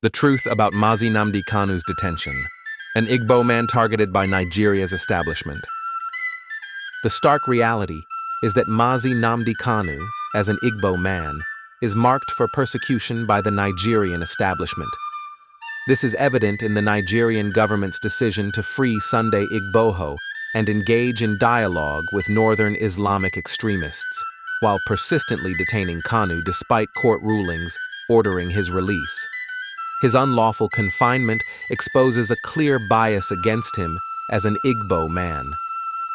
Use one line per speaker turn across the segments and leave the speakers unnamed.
The truth about Mazi Nnamdi Kanu's detention, an Igbo man targeted by Nigeria's establishment. The stark reality is that Mazi Nnamdi Kanu, as an Igbo man, is marked for persecution by the Nigerian establishment. This is evident in the Nigerian government's decision to free Sunday Igboho and engage in dialogue with northern Islamic extremists, while persistently detaining Kanu despite court rulings ordering his release. His unlawful confinement exposes a clear bias against him as an Igbo man.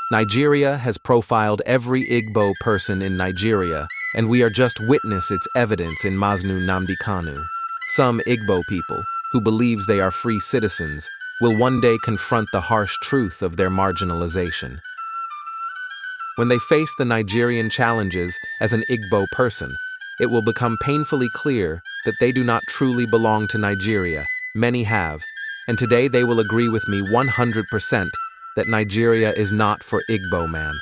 Nigeria has profiled every Igbo person in Nigeria, and we are just witness its evidence in Mazi Nnamdi Kanu. Some Igbo people, who believes they are free citizens, will one day confront the harsh truth of their marginalization. When they face the Nigerian challenges as an Igbo person, it will become painfully clear that they do not truly belong to Nigeria. Many have, and today they will agree with me 100% that Nigeria is not for Igbo man.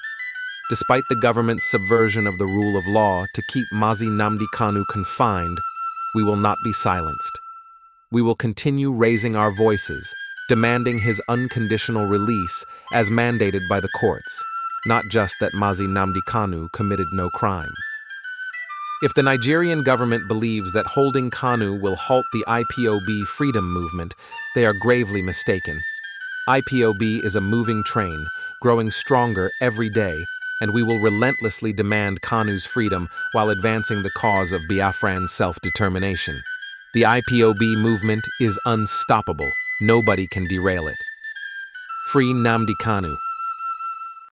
Despite the government's subversion of the rule of law to keep Mazi Nnamdi Kanu confined, we will not be silenced. We will continue raising our voices, demanding his unconditional release as mandated by the courts, not just that Mazi Nnamdi Kanu committed no crime. If the Nigerian government believes that holding Kanu will halt the IPOB freedom movement, they are gravely mistaken. IPOB is a moving train, growing stronger every day, and we will relentlessly demand Kanu's freedom while advancing the cause of Biafran self-determination. The IPOB movement is unstoppable. Nobody can derail it. Free Nnamdi Kanu.